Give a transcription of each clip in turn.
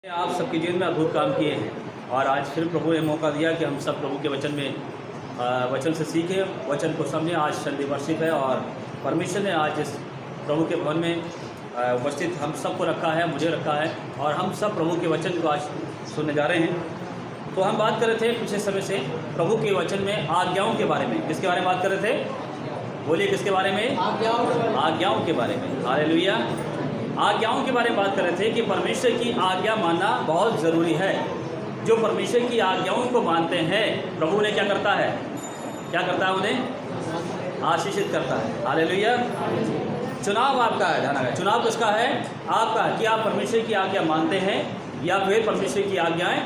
आप सबके जीवन में अद्भुत काम किए हैं और आज फिर प्रभु ने मौका दिया कि हम सब प्रभु के वचन में वचन से सीखें, वचन को समझें। आज संडे वर्शिप है और परमेश्वर ने आज इस प्रभु के भवन में उपस्थित हम सबको रखा है, मुझे रखा है और हम सब प्रभु के वचन को आज सुनने जा रहे हैं। तो हम बात कर रहे थे पिछले समय से प्रभु के वचन में आज्ञाओं के बारे में। किसके बारे में बात कर रहे थे? बोलिए, किसके बारे में? आज्ञाओं के बारे में। हालेलुया। आज्ञाओं के बारे में बात कर रहे थे कि परमेश्वर की आज्ञा मानना बहुत ज़रूरी है। जो परमेश्वर की आज्ञाओं को मानते हैं, प्रभु ने क्या करता है? क्या करता है? उन्हें आशीषित करता है। हालेलुया। चुनाव आपका है, ध्यान रखें। चुनाव किसका है? आपका है कि आप परमेश्वर की आज्ञा मानते हैं या फिर परमेश्वर की आज्ञाएं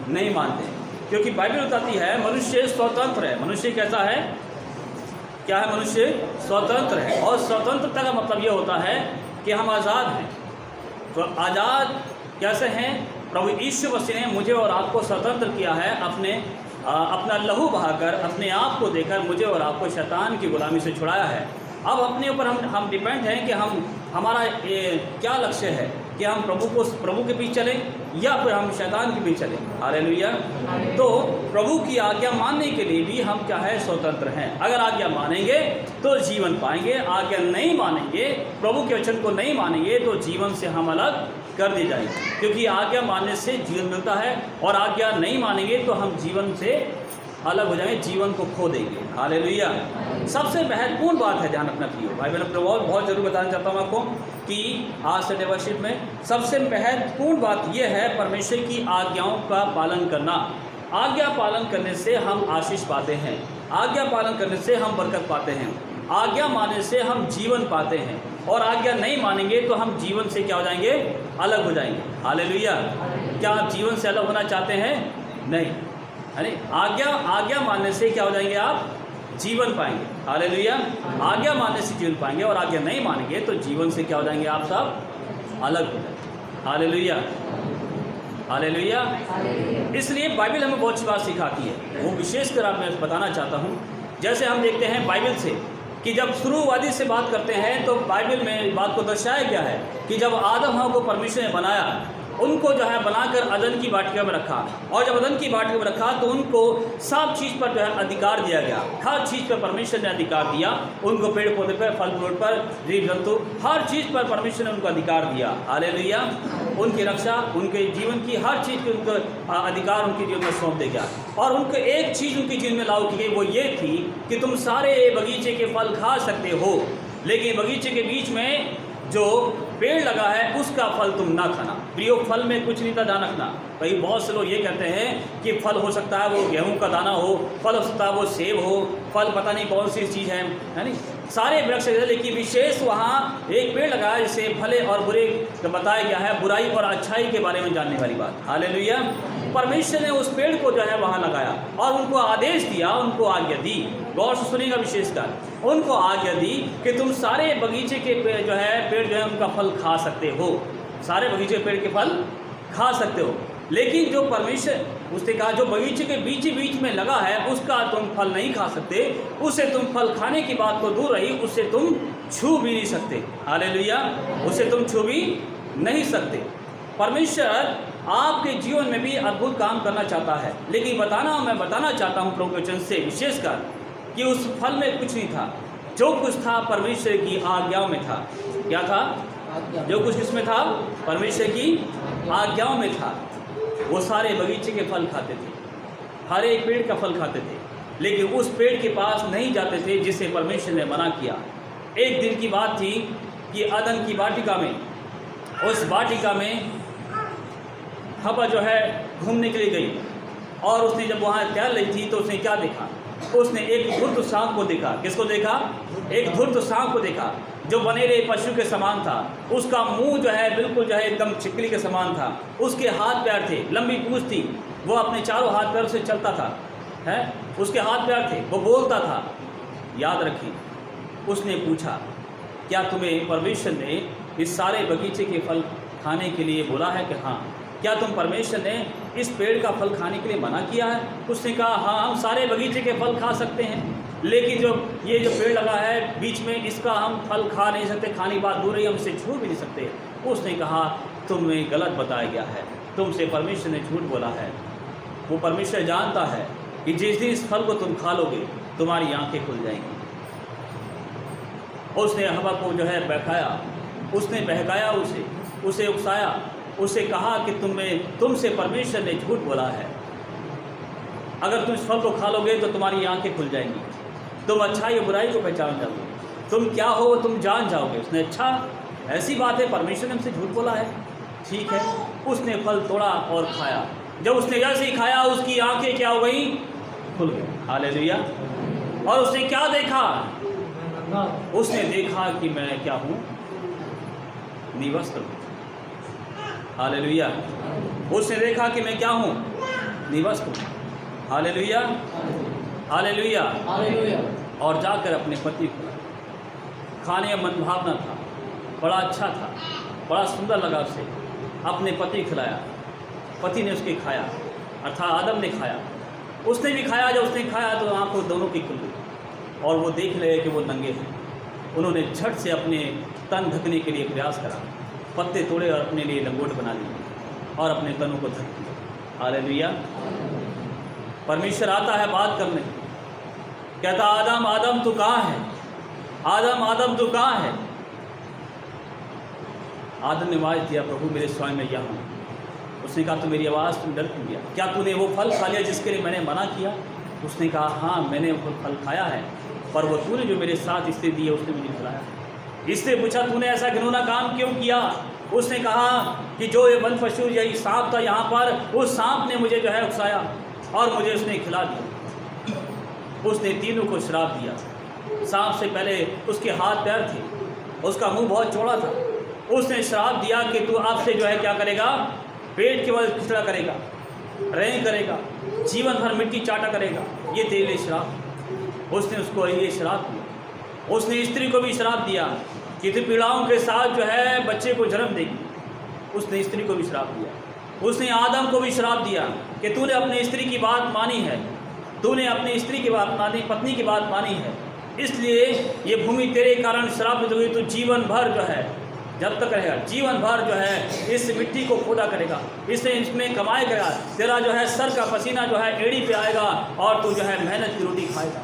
नहीं मानते। क्योंकि बाइबल बताती है मनुष्य स्वतंत्र है। मनुष्य कैसा है? क्या है? मनुष्य स्वतंत्र है। और स्वतंत्रता का मतलब ये होता है कि हम आज़ाद हैं। तो आज़ाद कैसे हैं? प्रभु यीशु मसीह ने मुझे और आपको स्वतंत्र किया है। अपना लहू बहाकर, अपने आप को देकर मुझे और आपको शैतान की गुलामी से छुड़ाया है। अब अपने ऊपर हम डिपेंड हैं कि हमारा क्या लक्ष्य है कि हम प्रभु के पीछे चलें या फिर हम शैतान के पीछे चलें। हालेलुया। तो प्रभु की आज्ञा मानने के लिए भी हम क्या है? स्वतंत्र हैं। अगर आज्ञा मानेंगे तो जीवन पाएंगे, आज्ञा नहीं मानेंगे, प्रभु के वचन को नहीं मानेंगे तो जीवन से हम अलग कर दिए जाएंगे। क्योंकि आज्ञा मानने से जीवन मिलता है और आज्ञा नहीं मानेंगे तो हम जीवन से अलग हो जाएंगे, जीवन को खो देंगे। हालेलुया। सबसे महत्वपूर्ण बात है, ध्यान रखना प्रियो भाई बहनों, बहुत जरूर बताना चाहता हूँ आपको कि आज संडे वर्शिप में सबसे महत्वपूर्ण बात यह है परमेश्वर की आज्ञाओं का पालन करना। आज्ञा पालन करने से हम आशीष पाते हैं, आज्ञा पालन करने से हम बरकत पाते हैं, आज्ञा मानने से हम जीवन पाते हैं और आज्ञा नहीं मानेंगे तो हम जीवन से क्या हो जाएंगे? अलग हो जाएंगे। हालेलुया। क्या आप जीवन से अलग होना चाहते हैं? नहीं। अरे आज्ञा मानने से क्या हो जाएंगे? आप जीवन पाएंगे। हालेलुया। आज्ञा मानने से जीवन पाएंगे और आज्ञा नहीं मानेंगे तो जीवन से क्या हो जाएंगे? आप सब अलग हो जाएंगे। हालेलुया। हालेलुया। इसलिए बाइबल हमें बहुत सी बात सिखाती है। वो विशेषकर आप मैं बताना चाहता हूँ। जैसे हम देखते हैं बाइबल से कि जब शुरुआती से बात करते हैं तो बाइबल में बात को दर्शाया गया है कि जब आदम हवा को परमेश्वर ने बनाया, उनको जो है बनाकर अदन की वाटिका में रखा और जब अदन की वाटिका में रखा तो उनको सब चीज़ पर जो है अधिकार दिया गया। हर चीज़ पर परमेश्वर ने अधिकार दिया। उनको पेड़ पौधे पर, फल फ्रूट पर, जीव जंतु, हर चीज़ पर परमेश्वर ने उनको अधिकार दिया। हालेलुया। उनकी रक्षा, उनके जीवन की हर चीज़ के उनको अधिकार उनके जीवन में सौंप दिया गया। और उनको एक चीज़ उनके जीवन में लागू की गई, वो ये थी कि तुम सारे बगीचे के फल खा सकते हो, लेकिन बगीचे के बीच में जो पेड़ लगा है उसका फल तुम ना खाना। प्रियो, फल में कुछ नहीं था, ध्यान रखना। कई बहुत से लोग ये कहते हैं कि फल हो सकता है वो गेहूं का दाना हो, फल हो सकता है वो सेब हो, फल पता नहीं कौन सी चीज़ है नहीं? सारे वृक्ष है, लेकिन विशेष वहाँ एक पेड़ लगा है जिसे भले और बुरे का बताया गया है, बुराई और अच्छाई के बारे में जानने वाली बात। हालेलुया। परमेश्वर ने उस पेड़ को जो है वहाँ लगाया और उनको आदेश दिया, उनको आज्ञा दी। गौर से सुनिएगा, विशेषकर उनको आज्ञा दी कि तुम सारे बगीचे के पेड़ जो है उनका फल खा सकते हो, सारे बगीचे पेड़ के फल खा सकते हो, लेकिन जो परमेश्वर उसने कहा जो बगीचे के बीच में लगा है उसका तुम फल नहीं खा सकते, उससे तुम फल खाने की बात तो दूर रही, उससे तुम छू भी नहीं सकते। हालेलुया। उससे तुम छू भी नहीं सकते। परमेश्वर आपके जीवन में भी अद्भुत काम करना चाहता है, लेकिन मैं बताना चाहता हूँ प्रभु के वचन से विशेषकर कि उस फल में कुछ नहीं था। जो कुछ था परमेश्वर की आज्ञाओं में था। क्या था? जो कुछ किसमें था? परमेश्वर की आज्ञाओं में था। वो सारे बगीचे के फल खाते थे, हर एक पेड़ का फल खाते थे, लेकिन उस पेड़ के पास नहीं जाते थे जिसे परमेश्वर ने मना किया। एक दिन की बात थी कि अदन की वाटिका में, उस वाटिका में हवा जो है घूमने के लिए गई और उसने जब वहाँ टहल रही थी तो उसने क्या देखा? उसने एक धूर्त सांप को देखा। किसको देखा? एक धूर्त सांप को देखा जो बनेरे पशु के समान था। उसका मुंह जो है बिल्कुल जो है एकदम छिपकली के समान था। उसके हाथ पैर थे, लंबी पूंछ थी, वो अपने चारों हाथ पैर से चलता था, है उसके हाथ पैर थे, वो बोलता था। याद रखिए, उसने पूछा क्या तुम्हें परमेश्वर ने इस सारे बगीचे के फल खाने के लिए बोला है? कि हाँ। क्या तुम परमेश्वर ने इस पेड़ का फल खाने के लिए मना किया है? उसने कहा हाँ, हम सारे बगीचे के फल खा सकते हैं, लेकिन जो पेड़ लगा है बीच में, इसका हम फल खा नहीं सकते, खाने की बात दूर रही, हम इसे छू भी नहीं सकते। उसने कहा तुम्हें गलत बताया गया है, तुमसे परमेश्वर ने झूठ बोला है। वो परमेश्वर जानता है कि जिस दिन इस फल को तुम खा लोगे तुम्हारी आंखें खुल जाएंगी। उसने हवा को जो है बहकाया, उसने बहकाया उसे उकसाया, उसे कहा कि तुमसे परमेश्वर ने झूठ बोला है। अगर तुम इस फल को खा लोगे तो तुम्हारी आंखें खुल जाएंगी, तुम अच्छाई और बुराई को पहचान जाओगे, तुम क्या हो तुम जान जाओगे। उसने अच्छा ऐसी बात है, परमेश्वर ने हमसे झूठ बोला है, ठीक है। उसने फल तोड़ा और खाया। जब उसने जैसे ही खाया उसकी आंखें क्या हो गई, खुल गई। हालेलुया। और उसने क्या देखा, उसने देखा कि मैं क्या हूँ, निवस्त्र हूँ। हालेलुया। उसने देखा कि मैं क्या हूँ, निवस्त्र हूँ। Hallelujah, hallelujah. और जाकर अपने पति को खाने में मनभावना था, बड़ा अच्छा था, बड़ा सुंदर लगा उसे, अपने पति खिलाया। पति ने उसके खाया, अर्थात आदम ने खाया, उसने भी खाया। जब उसने खाया तो आंखों दोनों की खुल गई और वो देख लगे कि वो नंगे हैं। उन्होंने झट से अपने तन ढकने के लिए प्रयास करा, पत्ते तोड़े और अपने लिए लंगोट बना लिए और अपने तनों को ढक दिया। हालेलुया। परमेश्वर आता है बात करने, कहता आदम आदम तू कहाँ है, आदम आदम तू कहाँ है। आदम ने आवाज़ दिया, प्रभु मेरे स्वामी मैं यहाँ हूँ। उसने कहा तो मेरी आवाज़ तुम डर क्यों गया, क्या तूने वो फल खा लिया जिसके लिए मैंने मना किया। उसने कहा हाँ मैंने वो फल खाया है, पर वो तूने जो मेरे साथ इसलिए दिए उसने मुझे खिलाया। इसने पूछा तूने ऐसा घिनौना काम क्यों किया। उसने कहा कि जो ये वन पशु यही सांप था यहाँ पर, उस सांप ने मुझे जो है उकसाया और मुझे उसने खिला दिया। उसने तीनों को श्राप दिया। सांप से पहले उसके हाथ पैर थे, उसका मुंह बहुत चौड़ा था। उसने श्राप दिया कि तू आपसे जो है क्या करेगा, पेट के बल खिचड़ा करेगा, रेंग करेगा, जीवन भर मिट्टी चाटा करेगा, ये तेरे लिए श्राप। उसने उसको ये श्राप दिया। उसने स्त्री को भी श्राप दिया कि तू पीड़ाओं के साथ जो है बच्चे को जन्म देगी। उसने स्त्री को भी श्राप दिया। उसने आदम को भी श्राप दिया कि तूने अपनी स्त्री की बात मानी है, तूने अपनी स्त्री की बात मानी, पत्नी की बात मानी है, इसलिए ये भूमि तेरे कारण श्रापित हुई। तो जीवन भर जो है जब तक रहेगा, जीवन भर जो है इस मिट्टी को खोदा करेगा, इसमें कमाई करेगा। तेरा जो है सर का पसीना जो है एड़ी पे आएगा और तू जो है मेहनत की रोटी खाएगा,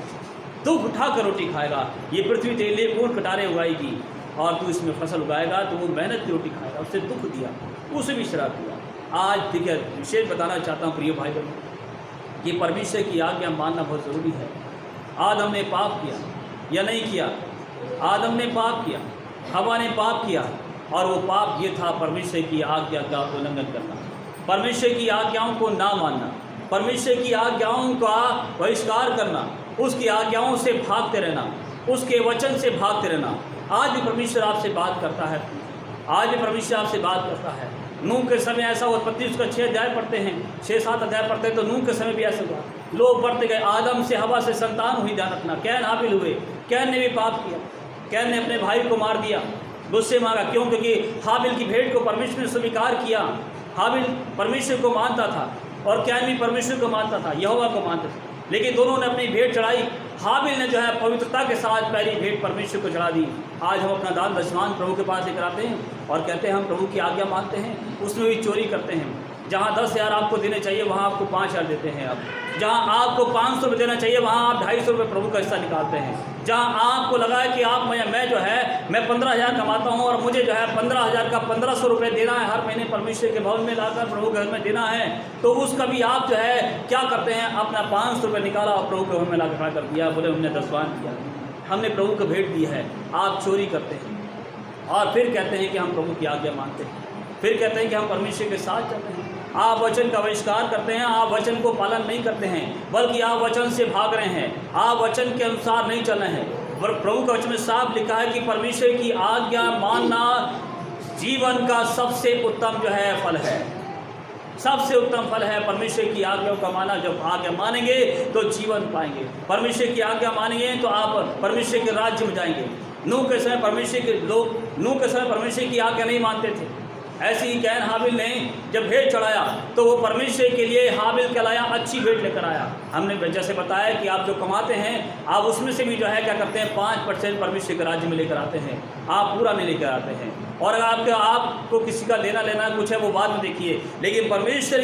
दुख उठा कर रोटी खाएगा। ये पृथ्वी तेरे लिए पूर्ण कटारे उगाएगी और तू इसमें फसल उगाएगा तो वो मेहनत की रोटी खाएगा। उससे दुख दिया, उसे भी श्राप दिया। आज ठीक है विशेष बताना चाहता हूँ प्रिय भाई बहनों, कि परमेश्वर की आज्ञा मानना बहुत ज़रूरी है। आदम ने पाप किया या नहीं किया, आदम ने पाप किया, हवा ने पाप किया, और वो पाप ये था परमेश्वर की आज्ञा का उल्लंघन करना, परमेश्वर की आज्ञाओं को ना मानना, परमेश्वर की आज्ञाओं का बहिष्कार करना, उसकी आज्ञाओं से भागते रहना, उसके वचन से भागते रहना। आज भी परमेश्वर आपसे बात करता है, आज भी परमेश्वर आपसे बात करता है। नूह के समय ऐसा हुआ, उत्पत्ति उसका 6 अध्याय पढ़ते हैं, 6-7 अध्याय पढ़ते हैं, तो नूह के समय भी ऐसा हुआ। लोग बढ़ते गए, आदम से हवा से संतान हुई, ध्यान रखना। कैन हाबिल हुए, कैन ने भी पाप किया, कैन ने अपने भाई को मार दिया, गुस्से मांगा। क्यों? क्योंकि हाबिल की भेंट को परमेश्वर ने स्वीकार किया। हाबिल परमेश्वर को मानता था और कैन भी परमेश्वर को मानता था, यहोवा को मानता था, लेकिन दोनों ने अपनी भेंट चढ़ाई। हाबिल ने जो है पवित्रता के साथ पहली भेंट परमेश्वर को चढ़ा दी। आज हम अपना दान दशमान प्रभु के पास लेकर आते हैं और कहते हैं हम प्रभु की आज्ञा मानते हैं, उसमें भी चोरी करते हैं। जहाँ 10,000 आपको देने चाहिए वहाँ आपको 5,000 देते हैं आप। जहाँ आपको 500 रुपये देना चाहिए वहाँ आप 250 रुपये प्रभु का हिस्सा निकालते हैं। जहाँ आपको लगा है कि आप मैं जो है मैं 15,000 कमाता हूँ और मुझे जो है 15,000 का 1,500 रुपये देना है हर महीने परमेश्वर के भवन में लाकर प्रभु के घर में देना है, तो उसका भी आप जो है क्या करते हैं, अपना 500 रुपये निकाला और प्रभु के भवन में ला खड़ा कर दिया, बोले हमने दसवान किया, हमने प्रभु को भेंट दी है। आप चोरी करते हैं और फिर कहते हैं कि हम प्रभु की आज्ञा मानते हैं, फिर कहते हैं कि हम परमेश्वर के साथ चलते हैं। आप वचन का बहिष्कार करते हैं, आप वचन को पालन नहीं करते हैं, बल्कि आप वचन से भाग रहे हैं, आप वचन के अनुसार नहीं चल रहे हैं। प्रभु का वचन में साफ लिखा है कि परमेश्वर की आज्ञा मानना जीवन का सबसे उत्तम जो है फल है, सबसे उत्तम फल है परमेश्वर की आज्ञाओं का माना। जब आज्ञा मानेंगे तो जीवन पाएंगे, परमेश्वर की आज्ञा मानेंगे तो आप परमेश्वर के राज्य में जाएंगे। नूह के समय परमेश्वर के लोग नूह के समय परमेश्वर की आज्ञा नहीं मानते थे। ऐसे ही कैन हाबिल ने जब भेंट चढ़ाया तो वो परमेश्वर के लिए हाबिल कहलाया, अच्छी भेंट लेकर आया। हमने जैसे बताया कि आप जो कमाते हैं आप उसमें से भी जो है क्या करते हैं 5% परमेश्वर के राज्य में लेकर आते हैं, आप पूरा नहीं लेकर आते हैं। और अगर आपको किसी का लेना कुछ है वो बाद में देखिए, लेकिन परमेश्वर